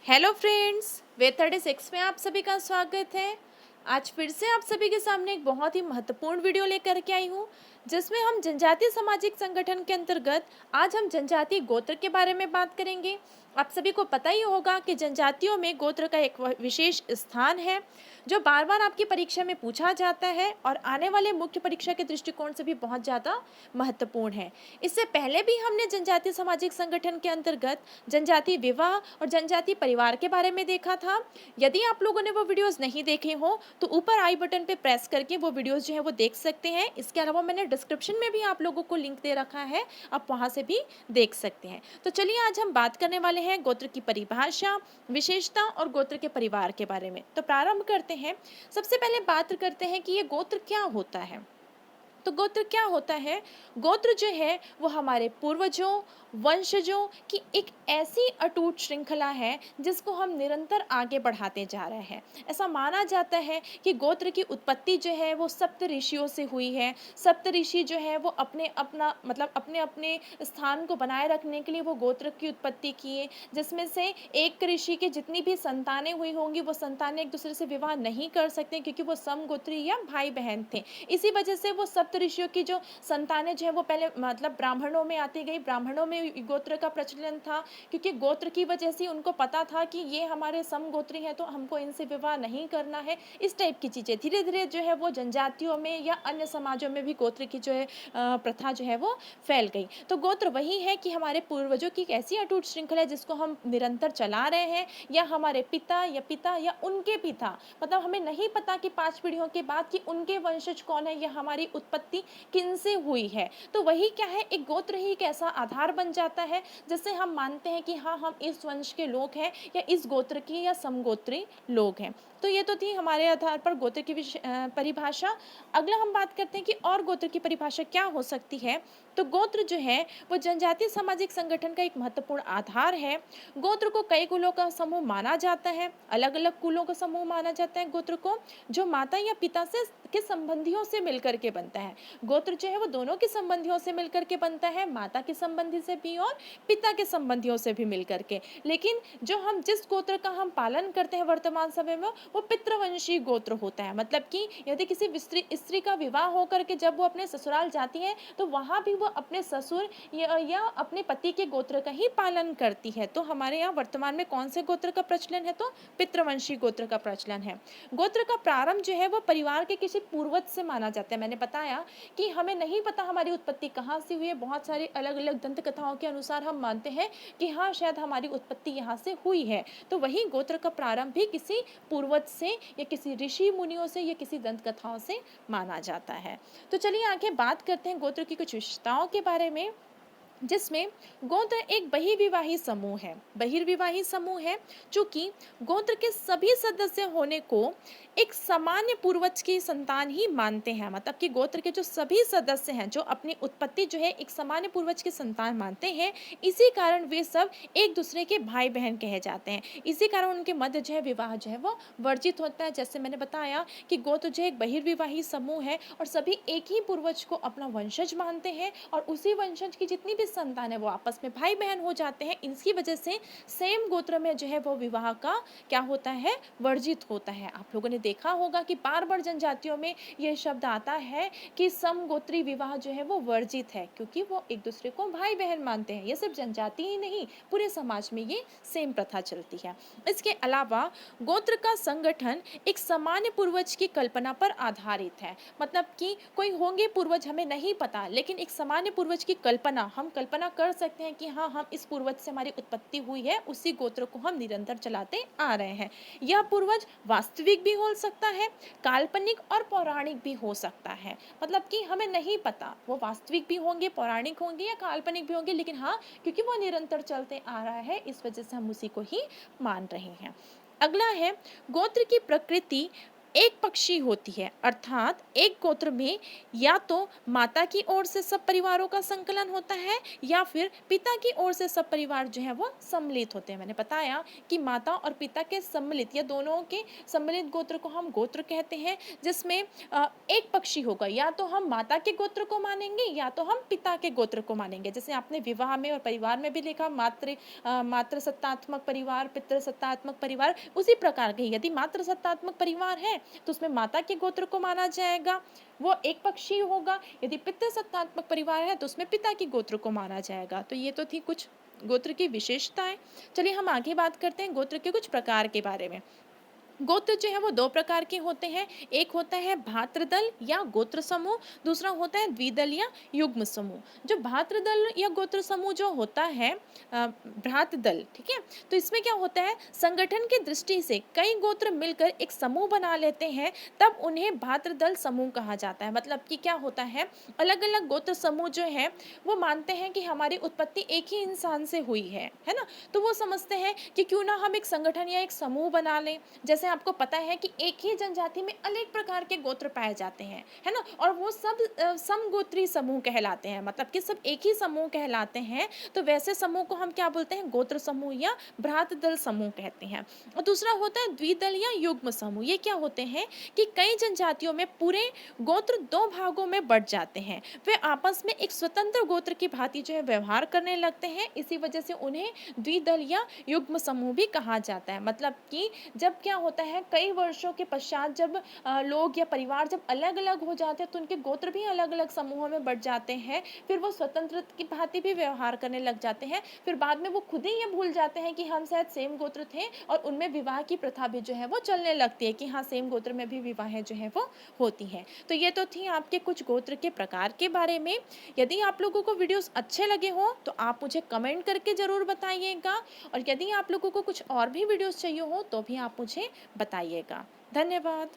Hello friends, वे 36 में आप सभी का स्वागत है। आज फिर से आप सभी के सामने एक बहुत ही महत्वपूर्ण वीडियो लेकर के आई हूँ, जिसमें हम जनजातीय सामाजिक संगठन के अंतर्गत आज हम जनजातीय गोत्र के बारे में बात करेंगे। आप सभी को पता ही होगा कि जनजातियों में गोत्र का एक विशेष स्थान है, जो बार बार आपकी परीक्षा में पूछा जाता है और आने वाले मुख्य परीक्षा के दृष्टिकोण से भी बहुत ज़्यादा महत्वपूर्ण है। इससे पहले भी हमने जनजातीय सामाजिक संगठन के अंतर्गत जनजातीय विवाह और जनजातीय परिवार के बारे में देखा था। यदि आप लोगों ने वो वीडियोस नहीं देखे हो तो ऊपर आई बटन पे प्रेस करके वो वीडियोस जो है वो देख सकते हैं। इसके अलावा मैंने डिस्क्रिप्शन में भी आप लोगों को लिंक दे रखा है, आप वहां से भी देख सकते हैं। तो चलिए आज हम बात करने वाले हैं गोत्र की परिभाषा, विशेषता और गोत्र के परिवार के बारे में। तो प्रारंभ करते हैं। सबसे पहले बात करते हैं कि ये गोत्र क्या होता है। तो गोत्र क्या होता है? गोत्र जो है वो हमारे पूर्वजों, वंशजों की एक ऐसी अटूट श्रृंखला है जिसको हम निरंतर आगे बढ़ाते जा रहे हैं। ऐसा माना जाता है कि गोत्र की उत्पत्ति जो है वो सप्त ऋषियों से हुई है। सप्त ऋषि जो है वो अपने अपने स्थान को बनाए रखने के लिए वो गोत्र की उत्पत्ति किए, जिसमें से एक ऋषि की जितनी भी संतानें हुई होंगी वो संतानें एक दूसरे से विवाह नहीं कर सकते, क्योंकि वो समगोत्री या भाई बहन थे। इसी वजह से वो सप्त ऋषियों की जो संतानें जो है वो पहले ब्राह्मणों में आती गई। ब्राह्मणों में गोत्र का प्रचलन था, क्योंकि गोत्र की वजह से उनको पता था कि ये हमारे समगोत्री हैं तो हमको इनसे विवाह नहीं करना है। इस टाइप की चीज़ें धीरे धीरे जो है वो जनजातियों में या अन्य समाजों में भी गोत्र की जो है प्रथा जो है वो फैल गई। तो गोत्र वही है कि हमारे पूर्वजों की एक ऐसी अटूट श्रृंखला है जिसको हम निरंतर चला रहे हैं, या हमारे पिता या उनके पिता, हमें नहीं पता कि 5 पीढ़ियों के बाद कि उनके वंशज कौन है या हमारी उत्पत्ति किनसे हुई है। तो वही क्या है, एक गोत्र ही एक ऐसा आधार बन जाता है जिससे हम मानते हैं कि हाँ, हम इस वंश के लोग हैं या इस गोत्र की या समगोत्री लोग हैं। तो ये तो थी हमारे आधार पर गोत्र की परिभाषा। अगला हम बात करते हैं कि और गोत्र की परिभाषा क्या हो सकती है। तो गोत्र जो है वो जनजातीय सामाजिक संगठन का एक महत्वपूर्ण आधार है। गोत्र को कई कुलों का समूह माना जाता है, अलग अलग कुलों का समूह माना जाता है गोत्र को, जो माता या पिता से के संबंधियों से मिलकर के बनता है। गोत्र जो है वो दोनों के संबंधियों से मिलकर के बनता है, माता के संबंधी से भी और पिता के संबंधियों से भी मिलकर के। लेकिन जो हम जिस गोत्र का हम पालन करते हैं वर्तमान समय में, वो पितृवंशी गोत्र होता है। मतलब कि यदि किसी स्त्री का विवाह होकर के जब वो अपने ससुराल जाती है तो वहां भी वो अपने ससुर या अपने पति के गोत्र का ही पालन करती है। तो हमारे यहाँ वर्तमान में कौन से गोत्र का प्रचलन है? तो पितृवंशी गोत्र का प्रचलन है। गोत्र का प्रारंभ जो है वो परिवार के किसी पूर्वज से माना जाता है। मैंने बताया कि हमें नहीं पता हमारी उत्पत्ति कहाँ से हुई है। बहुत सारी अलग अलग दंत कथाओं के अनुसार हम मानते हैं कि हाँ, शायद हमारी उत्पत्ति यहाँ से हुई है। तो वही गोत्र का प्रारंभ भी किसी पूर्वज से या किसी ऋषि मुनियों से या किसी दंत कथाओं से माना जाता है। तो चलिए आगे बात करते हैं गोत्र की कुछ विशेषताओं के बारे में, जिसमें गोत्र एक बहिर्विवाही समूह है। बहिर्विवाही समूह है चूंकि गोत्र के सभी सदस्य होने को एक सामान्य पूर्वज की संतान ही मानते हैं। मतलब कि गोत्र के जो सभी सदस्य हैं जो अपनी उत्पत्ति जो है एक सामान्य पूर्वज की संतान मानते हैं, इसी कारण वे सब एक दूसरे के भाई बहन कहे जाते हैं। इसी कारण उनके मध्य जो है विवाह जो है वो वर्जित होता है। जैसे मैंने बताया कि गोत्र जो एक बहिर्विवाही समूह है और सभी एक ही पूर्वज को अपना वंशज मानते हैं, और उसी वंशज की जितनी भी संतान है वो आपस में भाई बहन हो जाते हैं। इसकी वजह से सेम गोत्र में जो है वो विवाह का क्या होता है, वर्जित होता है। आप लोगों ने देखा होगा कि बार बार जनजातियों में यह शब्द आता है कि समगोत्री विवाह जो है वो वर्जित है, क्योंकि वो एक दूसरे को भाई बहन मानते हैं। ये सिर्फ जनजाति ही नहीं, पूरे समाज में ये सेम प्रथा चलती है। इसके अलावा गोत्र का संगठन एक सामान्य पूर्वज की कल्पना पर आधारित है। मतलब कि कोई होंगे पूर्वज, हमें नहीं पता, लेकिन एक सामान्य पूर्वज की कल्पना हम कल्पना कर सकते हैं कि हाँ, हम इस पूर्वज से हमारी उत्पत्ति हुई है, उसी गोत्र को हम निरंतर चलाते आ रहे हैं। यह पूर्वज वास्तविक भी हो सकता है, काल्पनिक और पौराणिक भी हो सकता है। मतलब कि हमें नहीं पता वो वास्तविक भी होंगे, पौराणिक होंगे या काल्पनिक भी होंगे, लेकिन हाँ, क्योंकि वो निरंतर चलते आ रहा है इस वजह से हम उसी को ही मान रहे हैं। अगला है गोत्र की प्रकृति एक पक्षी होती है, अर्थात एक गोत्र में या तो माता की ओर से सब परिवारों का संकलन होता है या फिर पिता की ओर से सब परिवार जो है वो सम्मिलित होते हैं। मैंने बताया कि माता और पिता के सम्मिलित या दोनों के सम्मिलित गोत्र को हम गोत्र कहते हैं, जिसमें एक पक्षी होगा, या तो हम माता के गोत्र को मानेंगे या तो हम पिता के गोत्र को मानेंगे। जैसे आपने विवाह में और परिवार में भी लिखा, मातृ सत्तात्मक परिवार, पितृ सत्तात्मक परिवार, उसी प्रकार के यदि मातृ सत्तात्मक परिवार है तो उसमें माता के गोत्र को माना जाएगा, वो एक पक्षी होगा। यदि पितृ सत्तात्मक परिवार है तो उसमें पिता के गोत्र को माना जाएगा। तो ये तो थी कुछ गोत्र की विशेषताएं। चलिए हम आगे बात करते हैं गोत्र के कुछ प्रकार के बारे में। गोत्र जो है वो दो प्रकार के होते हैं, एक होता है भातृदल या गोत्र समूह, दूसरा होता है द्विदल या युग्म समूह। जो भातृदल या गोत्र समूह जो होता है, भ्रातृदल, ठीक है, तो इसमें क्या होता है, संगठन की दृष्टि से कई गोत्र मिलकर एक समूह बना लेते हैं, तब उन्हें भातृदल समूह कहा जाता है। मतलब कि क्या होता है, अलग अलग गोत्र समूह जो है वो मानते हैं कि हमारी उत्पत्ति एक ही इंसान से हुई है ना, तो वो समझते हैं कि क्यों ना हम एक संगठन या एक समूह बना लें। जैसे आपको पता है कि एक ही जनजाति में अनेक प्रकार के गोत्र पाए जाते हैं, है ना, और वो सब समगोत्री समूह कहलाते हैं, मतलब कि सब एक ही समूह कहलाते हैं। तो वैसे समूह को हम क्या बोलते हैं, गोत्र समूह या भ्रातृदल समूह कहते हैं। और दूसरा होता है द्विदल या युग्म समूह। ये क्या होते हैं कि कई जनजातियों में पूरे गोत्र दो भागों में बढ़ जाते हैं, वे आपस में एक स्वतंत्र गोत्र की भांति जो है व्यवहार करने लगते हैं, इसी वजह से उन्हें द्विदल या युग्म समूह भी कहा जाता है। मतलब कि जब क्या होता है, कई वर्षों के पश्चात जब लोग या परिवार जब अलग अलग हो जाते हैं तो उनके गोत्र भी अलग अलग समूहों में बढ़ जाते हैं, फिर वो स्वतंत्र की भांति भी व्यवहार करने लग जाते हैं। फिर बाद में वो खुद ही ये भूल जाते हैं कि हम शायद सेम गोत्र थे, और उनमें विवाह की प्रथा भी जो है वो चलने लगती है कि हाँ, सेम गोत्र में भी विवाहें जो है वो होती हैं। तो ये तो थी आपके कुछ गोत्र के प्रकार के बारे में। यदि आप लोगों को वीडियोस अच्छे लगे हो तो आप मुझे कमेंट करके ज़रूर बताइएगा, और यदि आप लोगों को कुछ और भी वीडियोस चाहिए हो तो भी आप मुझे बताइएगा। धन्यवाद।